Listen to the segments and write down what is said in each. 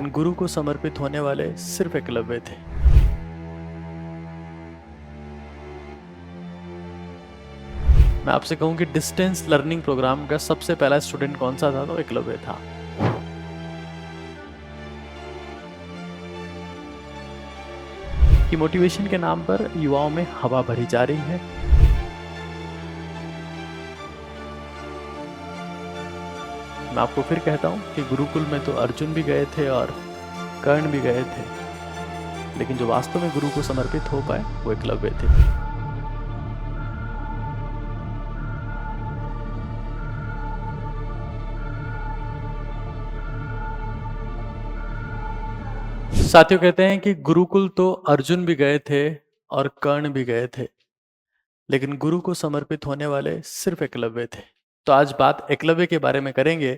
लेकिन गुरु को समर्पित होने वाले सिर्फ एकलव्य थे। मैं आपसे कहूं कि डिस्टेंस लर्निंग प्रोग्राम का सबसे पहला स्टूडेंट कौन सा था, तो एकलव्य था। कि मोटिवेशन के नाम पर युवाओं में हवा भरी जा रही है। मैं आपको फिर कहता हूं कि गुरुकुल में तो अर्जुन भी गए थे और कर्ण भी गए थे, लेकिन जो वास्तव में गुरु को समर्पित हो पाए वो एकलव्य थे। साथियों, कहते हैं कि गुरुकुल तो अर्जुन भी गए थे और कर्ण भी गए थे, लेकिन गुरु को समर्पित होने वाले सिर्फ एकलव्य थे। तो आज बात एकलव्य के बारे में करेंगे,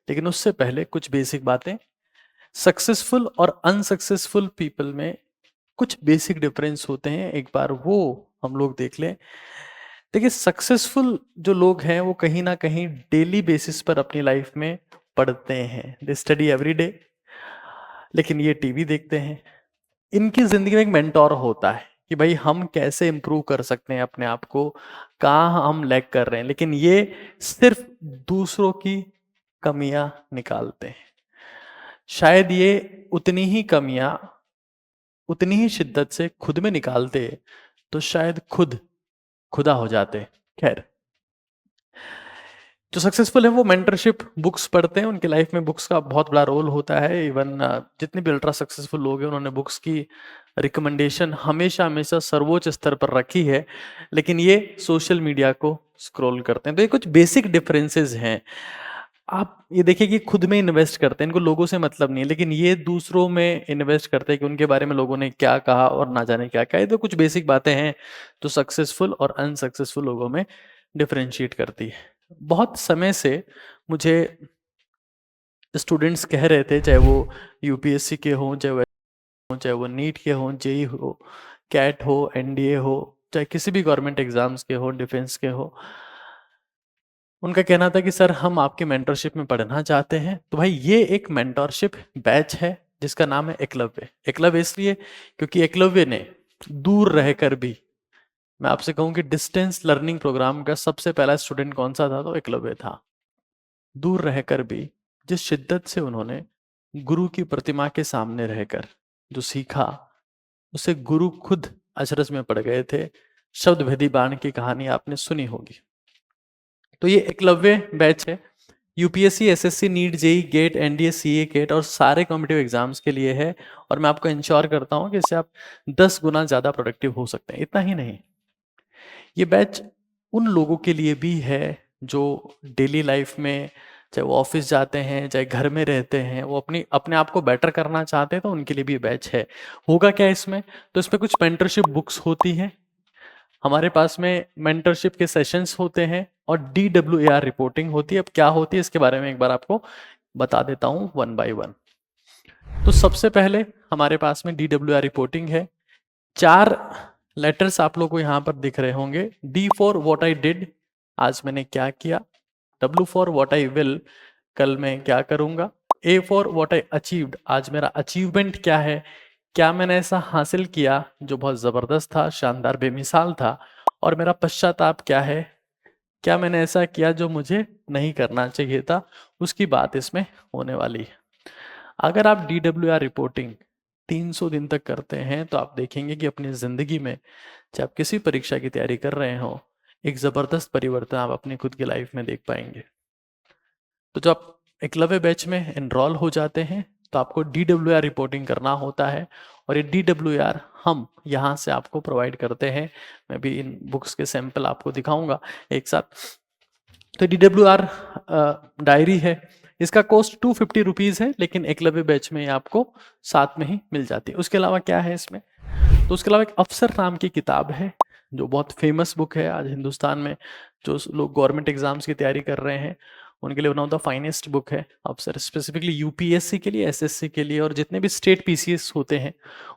लेकिन उससे पहले कुछ बेसिक बातें। सक्सेसफुल और अनसक्सेसफुल पीपल में कुछ बेसिक डिफरेंस होते हैं, एक बार वो हम लोग देख लें। देखिए, सक्सेसफुल जो लोग हैं वो कहीं ना कहीं डेली बेसिस पर अपनी लाइफ में पढ़ते हैं, दे स्टडी एवरी डे, लेकिन ये टीवी देखते हैं। इनकी जिंदगी में एक मेंटोर होता है कि भाई हम कैसे इंप्रूव कर सकते हैं अपने आप को, कहाँ हम लैग कर रहे हैं, लेकिन ये सिर्फ दूसरों की कमियां निकालते हैं। शायद ये उतनी ही कमियां उतनी ही शिद्दत से खुद में निकालते तो शायद खुद खुदा हो जाते। खैर, जो सक्सेसफुल है वो मेंटरशिप बुक्स पढ़ते हैं, उनकी लाइफ में बुक्स का बहुत बड़ा रोल होता है। इवन जितने भी अल्ट्रा सक्सेसफुल लोग हैं उन्होंने बुक्स की रिकमेंडेशन हमेशा हमेशा सर्वोच्च स्तर पर रखी है, लेकिन ये सोशल मीडिया को स्क्रॉल करते हैं। तो ये कुछ बेसिक डिफरेंसेस हैं। आप ये देखिए कि खुद में इन्वेस्ट करते हैं, इनको लोगों से मतलब नहीं है, लेकिन ये दूसरों में इन्वेस्ट करते हैं कि उनके बारे में लोगों ने क्या कहा और ना जाने क्या कहा। ये तो कुछ बेसिक बातें हैं जो सक्सेसफुल और अनसक्सेसफुल लोगों में डिफरेंशिएट करती है। बहुत समय से मुझे स्टूडेंट्स कह रहे थे, चाहे वो यूपीएससी के हों, चाहे वो नीट के हों, जेई हो, कैट हो, एनडीए हो, चाहे किसी भी गवर्नमेंट एग्जाम्स के हो, डिफेंस के हो, उनका कहना था कि सर हम आपकी मेंटरशिप में पढ़ना चाहते हैं। तो भाई ये एक मेंटरशिप बैच है जिसका नाम है एकलव्य। एकलव्य इसलिए क्योंकि एकलव्य ने दूर रहकर भी, मैं आपसे कहूं कि डिस्टेंस लर्निंग प्रोग्राम का सबसे पहला स्टूडेंट कौन सा था, तो एकलव्य था। दूर रहकर भी जिस शिद्दत से उन्होंने गुरु की प्रतिमा के सामने रहकर जो सीखा, उसे गुरु खुद अचरज में पड़ गए थे। शब्द भेदी बाण की कहानी आपने सुनी होगी। तो ये एकलव्य बैच है, UPSC, SSC, NEET, JEE, GATE, NDA, CA, CAT और सारे कॉम्पिटिटिव एग्जाम्स के लिए है। और मैं आपको इंश्योर करता हूं कि इससे आप 10 गुना ज्यादा प्रोडक्टिव हो सकते हैं। इतना ही नहीं, ये बैच उन लोगों के लिए भी है जो डेली लाइफ में, चाहे वो ऑफिस जाते हैं चाहे घर में रहते हैं, वो अपने आप को बेटर करना चाहते हैं, तो उनके लिए भी बैच है। होगा क्या इसमें, तो इसमें कुछ मेंटरशिप बुक्स होती हैं, हमारे पास में मेंटरशिप के सेशंस होते हैं और DWAR रिपोर्टिंग होती है। अब क्या होती है इसके बारे में एक बार आपको बता देता हूं वन बाय वन। तो सबसे पहले हमारे पास में DWAR रिपोर्टिंग है। 4 लेटर्स आप लोग को यहां पर दिख रहे होंगे। D for what I did, आज मैंने क्या किया। W for what I will, कल मैं क्या करूंगा। A for what I achieved, आज मेरा अचीवमेंट क्या है, क्या मैंने ऐसा हासिल किया जो बहुत जबरदस्त था, शानदार, बेमिसाल था। और मेरा पश्चाताप क्या है, क्या मैंने ऐसा किया जो मुझे नहीं करना चाहिए था। उसकी बात इसमें होने वाली है। अगर आप DWR रिपोर्टिंग 300 दिन तक करते हैं तो आप देखेंगे कि अपनी जिंदगी में, चाहे आप किसी परीक्षा की तैयारी कर रहे हो, एक जबरदस्त परिवर्तन आप अपनी खुद की लाइफ में देख पाएंगे। तो जब आप एकलव्य बैच में एनरोल हो जाते हैं तो आपको DWR रिपोर्टिंग करना होता है, और ये DWR हम यहाँ से आपको प्रोवाइड करते हैं। मैं भी इन बुक्स के सैंपल आपको दिखाऊंगा एक साथ। तो DWR डायरी है, इसका कॉस्ट 250 रुपीज़ है, लेकिन एकलव्य बैच में आपको साथ में ही मिल जाती है। उसके अलावा क्या है इसमें, तो उसके अलावा एक अफसर नाम की किताब है जो बहुत फेमस बुक है आज हिंदुस्तान में। जो लोग गवर्नमेंट एग्जाम्स की तैयारी कर रहे हैं उनके लिए one of the finest book है अफसर, स्पेसिफिकली यूपीएससी के लिए, एसएससी के लिए और जितने भी स्टेट पीसीएस होते हैं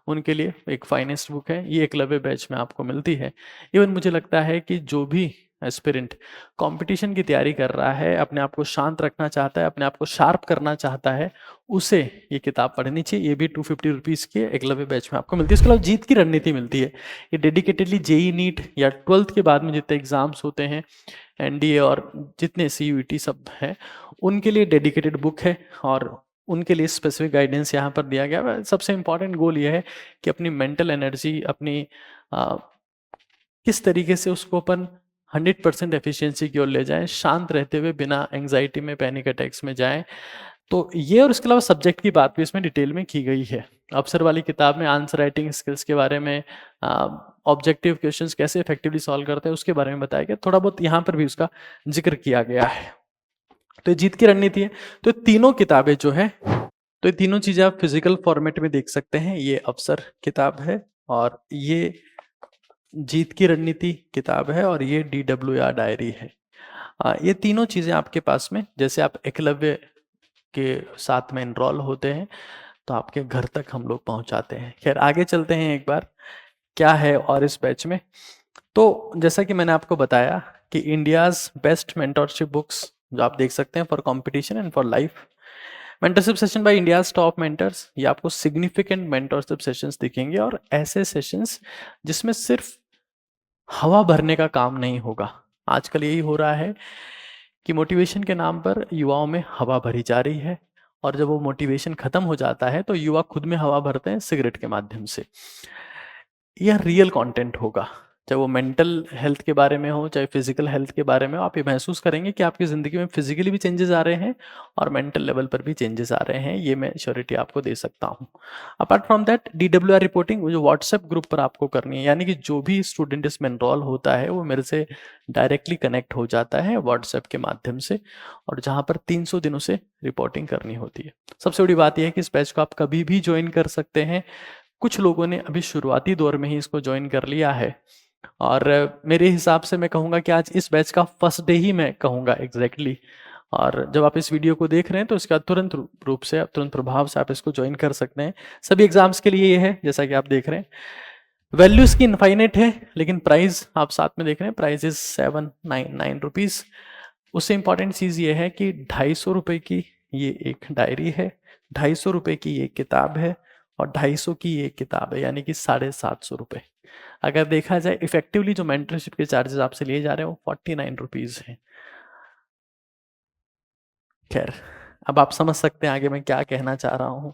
उनके लिए एक फाइनेस्ट बुक है। ये एकलव्य बैच में आपको मिलती है। इवन मुझे लगता है कि जो भी एस्पिरेंट कंपटीशन की तैयारी कर रहा है, अपने आप को शांत रखना चाहता है, अपने आप को शार्प करना चाहता है, उसे ये किताब पढ़नी चाहिए। ये भी 250 रुपीज़ के एकलव्य बैच में आपको मिलती है। इसके अलावा जीत की रणनीति मिलती है, ये डेडिकेटेडली जेई नीट या 12th के बाद में जितने एग्जाम्स होते हैं, एनडीए और जितने सीयूईटी सब हैं, उनके लिए डेडिकेटेड बुक है और उनके लिए स्पेसिफिक गाइडेंस यहाँ पर दिया गया है। सबसे इंपॉर्टेंट गोल ये है कि अपनी मेंटल एनर्जी, अपनी किस तरीके से उसको अपन 100% एफिशिएंसी की ओर ले जाएं, शांत रहते हुए, बिना एंग्जाइटी में, पैनिक अटैक्स में जाएं। तो ये और इसके अलावा सब्जेक्ट की बात भी इसमें डिटेल में की गई है। अफसर वाली किताब में आंसर राइटिंग स्किल्स के बारे में, ऑब्जेक्टिव क्वेश्चंस कैसे इफेक्टिवली सॉल्व करते हैं उसके बारे में बताया गया, थोड़ा बहुत यहाँ पर भी उसका जिक्र किया गया है। तो ये जीत की रणनीति है। तो तीनों किताबें जो है, तो ये तीनों चीजें आप फिजिकल फॉर्मेट में देख सकते हैं। ये अफसर किताब है और ये जीत की रणनीति किताब है और ये DWR डायरी है। ये तीनों चीजें आपके पास में, जैसे आप एकलव्य के साथ में एनरोल होते हैं तो आपके घर तक हम लोग पहुंचाते हैं। खैर आगे चलते हैं एक बार, क्या है और इस बैच में। तो जैसा कि मैंने आपको बताया कि इंडियाज बेस्ट मेंटरशिप बुक्स जो आप देख सकते हैं for competition and for life, mentorship session by India's top mentors, ये आपको सिग्निफिकेंट मेंटरशिप सेशंस दिखेंगे और ऐसे सेशंस जिसमें सिर्फ हवा भरने का काम नहीं होगा। आजकल यही हो रहा है कि मोटिवेशन के नाम पर युवाओं में हवा भरी जा रही है और जब वो मोटिवेशन खत्म हो जाता है तो युवा खुद में हवा भरते हैं सिगरेट के माध्यम से। यह रियल कंटेंट होगा, चाहे वो मेंटल हेल्थ के बारे में हो, चाहे फिजिकल हेल्थ के बारे में हो। आप ये महसूस करेंगे कि आपकी ज़िंदगी में फिजिकली भी चेंजेस आ रहे हैं और मेंटल लेवल पर भी चेंजेस आ रहे हैं। ये मैं श्योरिटी आपको दे सकता हूँ। Apart from that, DWR reporting जो व्हाट्सएप ग्रुप पर आपको करनी है, यानी कि जो भी स्टूडेंट इसमें एनरोल होता है वो मेरे से डायरेक्टली कनेक्ट हो जाता है व्हाट्सएप के माध्यम से, और जहाँ पर 300 दिनों से रिपोर्टिंग करनी होती है। सबसे बड़ी बात यह है कि इस बैच को आप कभी भी ज्वाइन कर सकते हैं। कुछ लोगों ने अभी शुरुआती दौर में ही इसको ज्वाइन कर लिया है और मेरे हिसाब से मैं कहूँगा कि आज इस बैच का फर्स्ट डे ही मैं कहूँगा एग्जैक्टली। और जब आप इस वीडियो को देख रहे हैं तो इसका तुरंत रूप से, तुरंत प्रभाव से आप इसको ज्वाइन कर सकते हैं। सभी एग्जाम्स के लिए ये है, जैसा कि आप देख रहे हैं। वैल्यू इसकी इनफाइनेट है, लेकिन प्राइस आप साथ में देख रहे हैं, प्राइस इज 799 रुपीज़। उससे इंपॉर्टेंट चीज़ ये है कि 250 रुपये की ये एक डायरी है, 250 रुपये की ये किताब है और 250 की ये किताब है, यानी कि 750 रुपये। अगर देखा जाए इफेक्टिवली जो मेंटरशिप के चार्जेस आपसे लिए जा रहे हैं वो 49 रुपीज़ हैं। खैर, अब आप समझ सकते हैं आगे मैं क्या कहना चाह रहा हूँ।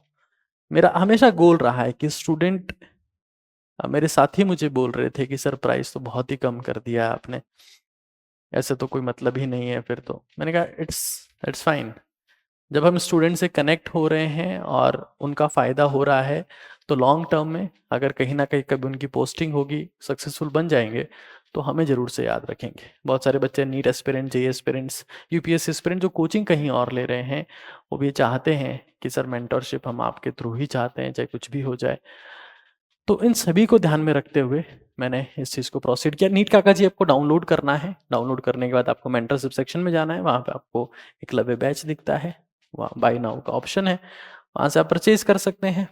मेरा हमेशा गोल रहा है कि स्टूडेंट, मेरे साथी मुझे बोल रहे थे कि सर प्राइस तो बहुत ही कम कर दिया आपने, ऐसे तो कोई मतलब ही नहीं है फिर तो। मैंने कहा इट्स फाइन। जब हम स्टूडेंट से कनेक्ट हो रहे हैं और उनका फ़ायदा हो रहा है तो लॉन्ग टर्म में अगर कहीं ना कहीं कभी उनकी पोस्टिंग होगी, सक्सेसफुल बन जाएंगे, तो हमें ज़रूर से याद रखेंगे। बहुत सारे बच्चे NEET aspirant, JEE aspirants, UPSC aspirant जो कोचिंग कहीं और ले रहे हैं, वो भी चाहते हैं कि सर मेंटरशिप हम आपके थ्रू ही चाहते हैं, चाहे कुछ भी हो जाए। तो इन सभी को ध्यान में रखते हुए मैंने इस चीज़ को प्रोसीड किया। नीट काका जी आपको डाउनलोड करना है, डाउनलोड करने के बाद आपको मेंटरशिप सेक्शन में जाना है, वहाँ पे आपको एकलव्य बैच दिखता है, वहाँ बाय नाउ का ऑप्शन है, वहाँ से आप परचेज कर सकते हैं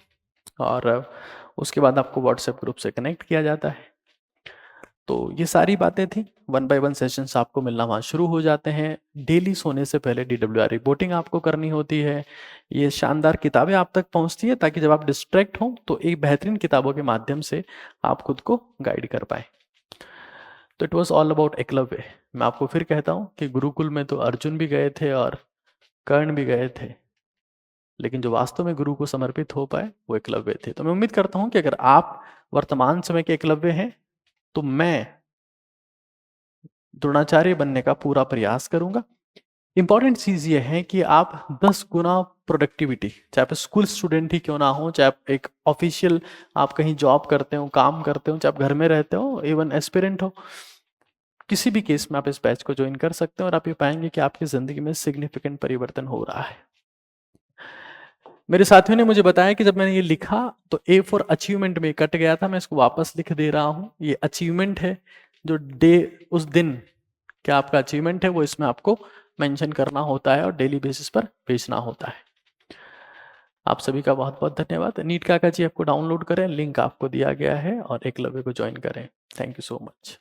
और उसके बाद आपको व्हाट्सएप ग्रुप से कनेक्ट किया जाता है। तो ये सारी बातें थी। 1 बाय 1 सेशंस आपको मिलना वहाँ शुरू हो जाते हैं। डेली सोने से पहले DWR रिपोर्टिंग आपको करनी होती है। ये शानदार किताबें आप तक पहुँचती है ताकि जब आप डिस्ट्रैक्ट हों तो एक बेहतरीन किताबों के माध्यम से आप खुद को गाइड कर पाए। तो it was all about Eklavya. मैं आपको फिर कहता हूँ कि गुरुकुल में तो अर्जुन भी गए थे और कर्ण भी गए थे, लेकिन जो वास्तव में गुरु को समर्पित हो पाए वो एकलव्य थे। तो मैं उम्मीद करता हूँ कि अगर आप वर्तमान समय के एकलव्य हैं तो मैं द्रोणाचार्य बनने का पूरा प्रयास करूंगा। इंपॉर्टेंट चीज ये है कि आप 10 गुना प्रोडक्टिविटी, चाहे आप स्कूल स्टूडेंट ही क्यों ना हो, चाहे आप एक ऑफिशियल, आप कहीं जॉब करते हो, काम करते हो, चाहे आप घर में रहते हो, इवन एस्पिरेंट हो, किसी भी केस में आप इस बैच को ज्वाइन कर सकते हैं और आप ये पाएंगे कि आपकी जिंदगी में सिग्निफिकेंट परिवर्तन हो रहा है। मेरे साथियों ने मुझे बताया कि जब मैंने ये लिखा तो ए फॉर अचीवमेंट में कट गया था, मैं इसको वापस लिख दे रहा हूँ। ये अचीवमेंट है, जो डे उस दिन क्या आपका अचीवमेंट है वो इसमें आपको मेंशन करना होता है और डेली बेसिस पर भेजना होता है। आप सभी का बहुत बहुत धन्यवाद। नीट काका जी आपको डाउनलोड करें, लिंक आपको दिया गया है और एकलव्य को ज्वाइन करें। Thank you so much.